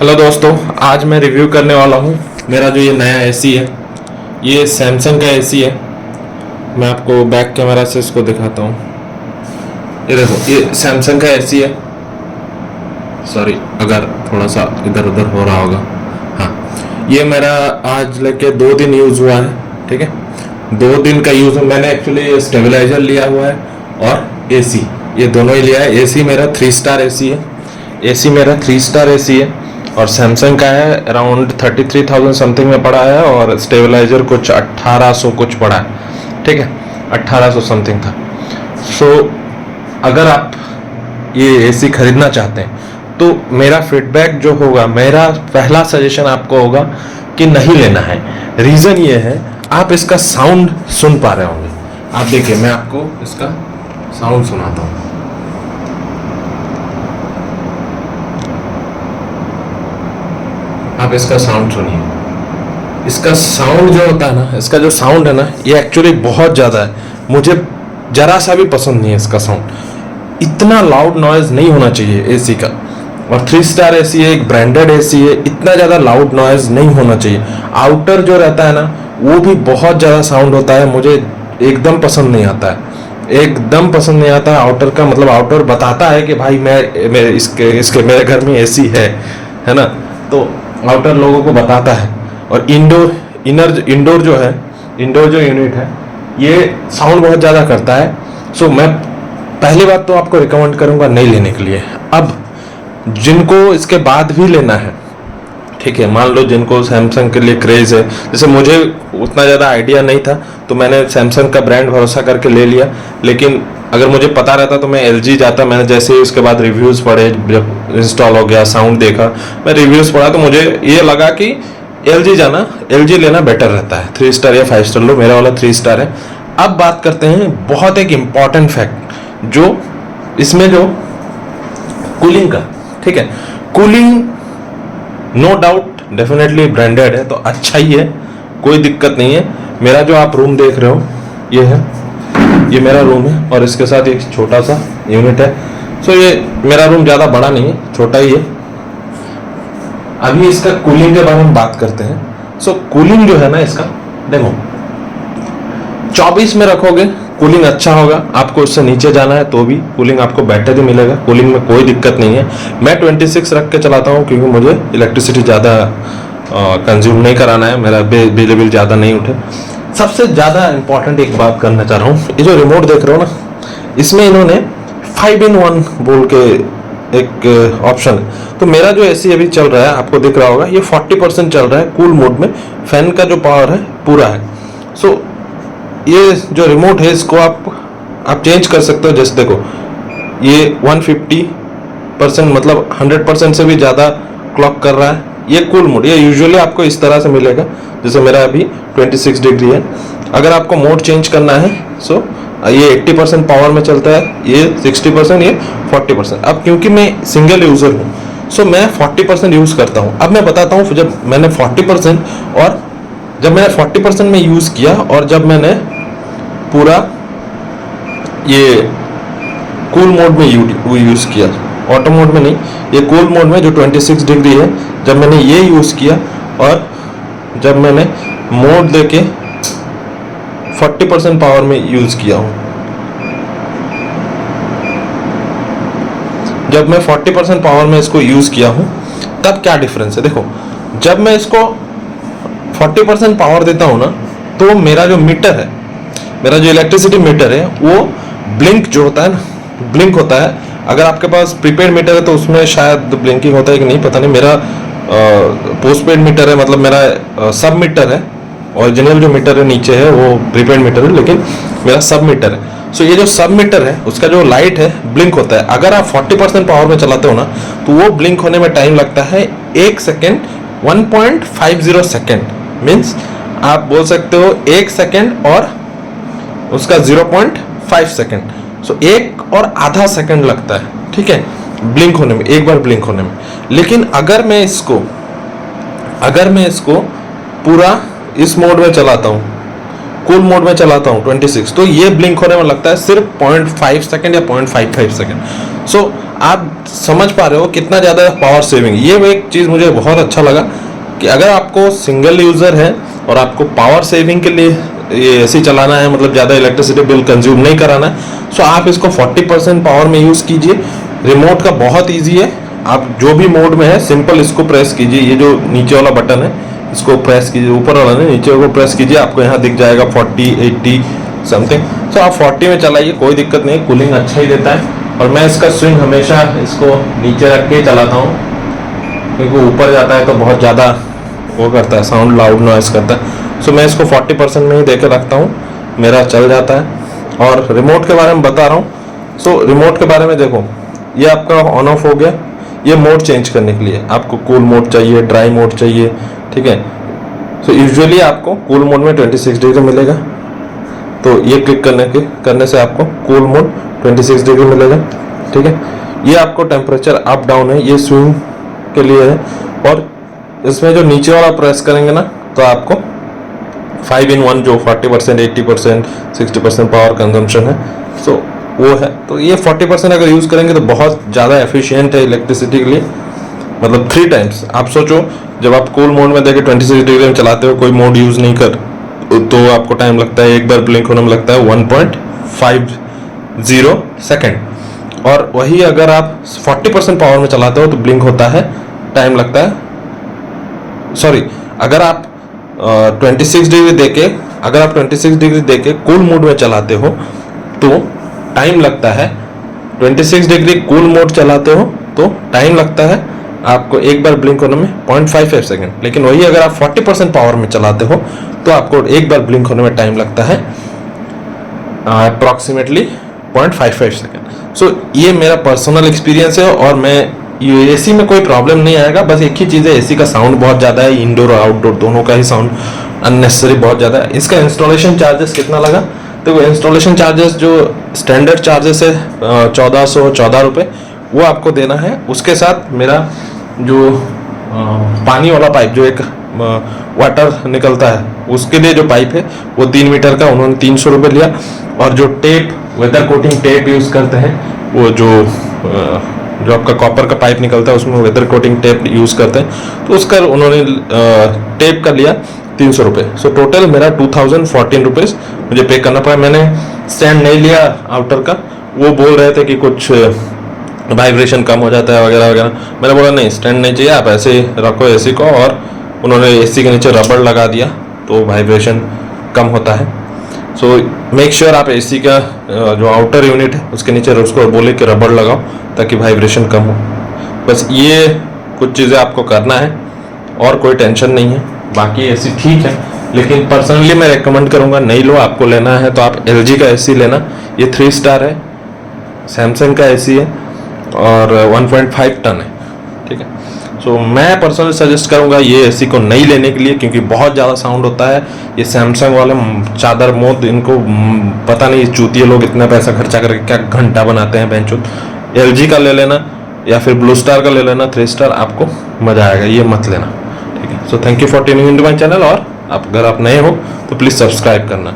Hello दोस्तों, आज मैं रिव्यू करने वाला हूँ मेरा जो ये नया एसी है। ये सैमसंग का एसी है। मैं आपको बैक कैमरा से इसको दिखाता हूँ। ये देखो, ये सैमसंग का एसी है। सॉरी अगर थोड़ा सा इधर उधर हो रहा होगा। हाँ, ये मेरा आज लेके 2 दिन यूज़ हुआ है। ठीक है, 2 दिन का यूज़। मैंने एक्चुअली स्टेबलाइजर लिया हुआ है और एसी, ये दोनों ही लिया है। एसी मेरा 3 स्टार एसी है। एसी मेरा 3 स्टार एसी है और सैमसंग का है। अराउंड 33,000 समथिंग में पड़ा है और स्टेबलाइजर कुछ 1800 कुछ पड़ा है। ठीक है, 1800 समथिंग था। सो अगर आप ये एसी खरीदना चाहते हैं तो मेरा फीडबैक जो होगा, मेरा पहला सजेशन आपको होगा कि नहीं लेना है। रीज़न ये है, आप इसका साउंड सुन पा रहे होंगे। आप देखिए, मैं आपको इसका साउंड सुनाता हूँ। आप इसका साउंड सुनिए। इसका साउंड जो होता है ना, इसका जो साउंड है ना, ये एक्चुअली बहुत ज़्यादा है। मुझे ज़रा सा भी पसंद नहीं है इसका साउंड। इतना लाउड नॉइज़ नहीं होना चाहिए एसी का। और 3 स्टार एसी है, एक ब्रांडेड एसी है, इतना ज़्यादा लाउड नॉइज़ नहीं होना चाहिए। आउटर जो रहता है ना, वो भी बहुत ज़्यादा साउंड होता है। मुझे एकदम पसंद नहीं आता है, एकदम पसंद नहीं आता है आउटर का। मतलब आउटर बताता है कि भाई मैं इसके मेरे घर में एसी है ना, तो आउटर लोगों को बताता है। और इंडोर जो है, इंडोर जो यूनिट है, ये साउंड बहुत ज़्यादा करता है। सो मैं पहली बात तो आपको रिकमेंड करूँगा नहीं लेने के लिए। अब जिनको इसके बाद भी लेना है, ठीक है, मान लो जिनको सैमसंग के लिए क्रेज़ है, जैसे मुझे उतना ज़्यादा आइडिया नहीं था तो मैंने सैमसंग का ब्रांड भरोसा करके ले लिया। लेकिन अगर मुझे पता रहता तो मैं एलजी जाता। मैंने जैसे ही उसके बाद रिव्यूज़ पढ़े, जब इंस्टॉल हो गया, साउंड देखा, मैं रिव्यूज़ पढ़ा, तो मुझे ये लगा कि एलजी लेना बेटर रहता है। 3 स्टार या 5 स्टार लो, मेरा वाला 3 स्टार है। अब बात करते हैं बहुत एक इम्पॉर्टेंट फैक्ट, जो इसमें जो कूलिंग का, ठीक है, cooling no doubt definitely branded है तो अच्छा ही है, कोई दिक्कत नहीं है। मेरा जो आप रूम देख रहे हो, ये है, ये मेरा रूम है और इसके साथ एक छोटा सा यूनिट है। सो ये मेरा रूम ज़्यादा बड़ा नहीं है, छोटा ही है। अभी इसका कूलिंग के बारे में बात करते हैं। सो कूलिंग जो है ना इसका, देखो 24 में रखोगे कूलिंग अच्छा होगा। आपको उससे नीचे जाना है तो भी कूलिंग आपको बेटर ही मिलेगा, कूलिंग में कोई दिक्कत नहीं है। मैं 26 रख के चलाता हूँ क्योंकि मुझे इलेक्ट्रिसिटी ज़्यादा कंज्यूम नहीं कराना है, मेरा बिजली बिल ज़्यादा नहीं उठे। सबसे ज़्यादा इंपॉर्टेंट एक बात करना चाह रहा हूँ, ये जो रिमोट देख रहे हो ना, इसमें इन्होंने 5-in-1 बोल के एक ऑप्शन है। तो मेरा जो एसी अभी चल रहा है, आपको दिख रहा होगा, ये 40% चल रहा है कूल मोड में। फैन का जो पावर है पूरा है। सो ये जो रिमोट है, इसको आप चेंज कर सकते हो। जैसे देखो, ये 150% मतलब 100% से भी ज़्यादा क्लॉक कर रहा है। ये कूल मोड, ये यूजुअली आपको इस तरह से मिलेगा, जैसे मेरा अभी 26 डिग्री है। अगर आपको मोड चेंज करना है, सो ये 80% पावर में चलता है, ये 60%, ये 40%। अब क्योंकि मैं सिंगल यूज़र हूँ, सो मैं 40% यूज़ करता हूँ। अब मैं बताता हूँ, जब मैंने 40% में यूज़ किया और जब मैंने पूरा ये कूल मोड में यूज़ किया, ऑटो मोड में नहीं, ये कूल मोड में जो 26 डिग्री है, जब मैंने ये यूज़ किया और जब मैंने मोड देके 40% पावर में यूज़ किया हूँ, जब मैं 40% पावर में इसको यूज़ किया हूँ, तब क्या डिफरेंस है देखो। जब मैं इसको 40% पावर देता हूँ ना, तो मेरा जो मीटर है, मेरा जो इलेक्ट्रिसिटी मीटर है, वो ब्लिंक जो होता है ना, ब्लिंक होता है। अगर आपके पास प्रीपेड मीटर है तो उसमें शायद ब्लिंकिंग होता है कि नहीं पता नहीं। मेरा पोस्टपेड मीटर है, मतलब मेरा सब मीटर है। ओरिजिनल जो मीटर है नीचे है वो प्रीपेड मीटर है, लेकिन मेरा सब मीटर है। सो ये जो सब मीटर है, उसका जो लाइट है ब्लिंक होता है। अगर आप 40% पावर में चलाते हो ना, तो वो ब्लिंक होने में टाइम लगता है 1 सेकेंड, 1.50 सेकेंड। मीन्स आप बोल सकते हो 1 सेकेंड और उसका 0.5 सेकेंड। सो 1 और आधा सेकेंड लगता है, ठीक है, ब्लिंक होने में, एक बार ब्लिंक होने में। लेकिन अगर मैं इसको पूरा इस मोड में चलाता हूँ, कूल मोड में चलाता हूँ 26, तो ये ब्लिंक होने में लगता है सिर्फ 0.5 सेकेंड या 0.55 सेकेंड। सो आप समझ पा रहे हो कितना ज़्यादा पावर सेविंग। ये एक चीज़ मुझे बहुत अच्छा लगा कि अगर आपको सिंगल यूज़र है और आपको पावर सेविंग के लिए ये एसी चलाना है, मतलब ज़्यादा इलेक्ट्रिसिटी बिल कंज्यूम नहीं कराना है, सो आप इसको 40% पावर में यूज़ कीजिए। रिमोट का बहुत ईजी है, आप जो भी मोड में है सिंपल इसको प्रेस कीजिए, ये जो नीचे वाला बटन है इसको प्रेस कीजिए, ऊपर वाला नहीं नीचे को प्रेस कीजिए, आपको यहाँ दिख जाएगा 40 80 समथिंग। सो आप 40 में चलाइए, कोई दिक्कत नहीं, कूलिंग अच्छा ही देता है। और मैं इसका स्विंग हमेशा इसको नीचे रख के चलाता हूँ, क्योंकि ऊपर जाता है तो बहुत ज़्यादा वो करता है, साउंड लाउड नॉइस करता है। सो मैं इसको 40% में ही दे के रखता हूँ, मेरा चल जाता है। और रिमोट के बारे में बता रहा हूँ। सो रिमोट के बारे में देखो, ये आपका ऑन ऑफ हो गया। ये मोड चेंज करने के लिए आपको कूल मोड चाहिए, ड्राई मोड चाहिए, ठीक है। सो यूजुअली आपको कूल मोड में 26 डिग्री मिलेगा, तो ये क्लिक करने से आपको कूल मोड 26 डिग्री मिलेगा, ठीक है। ये आपको टेम्परेचर अप डाउन है, ये स्विंग के लिए है। और इसमें जो नीचे वाला प्रेस करेंगे ना, तो आपको 5 in 1 जो 40% 80% 60% पावर कंजम्पशन है, सो वो है। तो ये 40% अगर यूज़ करेंगे तो बहुत ज़्यादा एफिशिएंट है इलेक्ट्रिसिटी के लिए, मतलब 3 टाइम्स। आप सोचो, जब आप कूल मोड में देखे 26 डिग्री में चलाते हो, कोई मोड यूज़ नहीं कर, तो आपको टाइम लगता है, एक बार ब्लिंक होने में लगता है 1.50 सेकेंड। और वही अगर आप 40% पावर में चलाते हो तो ब्लिंक होता है, टाइम लगता है, सॉरी, अगर आप 26 डिग्री देके अगर आप 26 डिग्री देके कूल मोड में चलाते हो तो टाइम लगता है, 26 डिग्री कूल मोड चलाते हो तो टाइम लगता है आपको एक बार ब्लिंक होने में 0.55 सेकेंड। लेकिन वही अगर आप 40% पावर में चलाते हो तो आपको एक बार ब्लिंक होने में टाइम लगता है अप्रॉक्सीमेटली 0.55 सेकेंड। सो ये मेरा पर्सनल एक्सपीरियंस है, और मैं ये एसी में कोई प्रॉब्लम नहीं आएगा। बस एक ही चीज़ है, एसी का साउंड बहुत ज़्यादा है, इंडोर और आउटडोर दोनों का ही साउंड अननेसेसरी बहुत ज़्यादा है। इसका इंस्टॉलेशन चार्जेस कितना लगा, तो वो इंस्टॉलेशन चार्जेस जो स्टैंडर्ड चार्जेस है 1414 रुपये, वो आपको देना है। उसके साथ मेरा जो पानी वाला पाइप, जो एक वाटर निकलता है, उसके लिए जो पाइप है वो 3 मीटर का उन्होंने 300 रुपये लिया। और जो tape, weather coating tape use करते हैं, वो जो आपका कॉपर का पाइप निकलता है उसमें वेदर कोटिंग टेप यूज़ करते हैं, तो उसका उन्होंने टेप का लिया 300 रुपये। सो टोटल मेरा 2014 रुपीज़ मुझे पे करना पड़ा। मैंने स्टैंड नहीं लिया आउटर का, वो बोल रहे थे कि कुछ वाइब्रेशन कम हो जाता है वगैरह वगैरह। मैंने बोला नहीं, स्टैंड नहीं चाहिए, आप ऐसे ही रखो एसी को। और उन्होंने एसी के नीचे रबड़ लगा दिया तो वाइब्रेशन कम होता है। सो मेक श्योर आप एसी का जो आउटर यूनिट है उसके नीचे उसको बोले कि रबड़ लगाओ ताकि वाइब्रेशन कम हो। बस ये कुछ चीज़ें आपको करना है और कोई टेंशन नहीं है। बाकी एसी ठीक है, लेकिन पर्सनली मैं रेकमेंड करूँगा नहीं लो, आपको लेना है तो आप LG का एसी लेना। ये 3 स्टार है, सैमसंग का एसी है और 1.5 टन है, ठीक है। सो मैं पर्सनली सजेस्ट करूंगा ये एसी को नहीं लेने के लिए, क्योंकि बहुत ज़्यादा साउंड होता है। ये सैमसंग वाले चादर मोद, इनको पता नहीं चूतिए लोग इतना पैसा खर्चा करके क्या घंटा बनाते हैं बेंचो। LG का ले लेना या फिर ब्लू स्टार का ले लेना 3 स्टार, आपको मज़ा आएगा, ये मत लेना, ठीक है। So thank you for tuning into my channel, और अगर आप नए हो तो प्लीज़ सब्सक्राइब करना।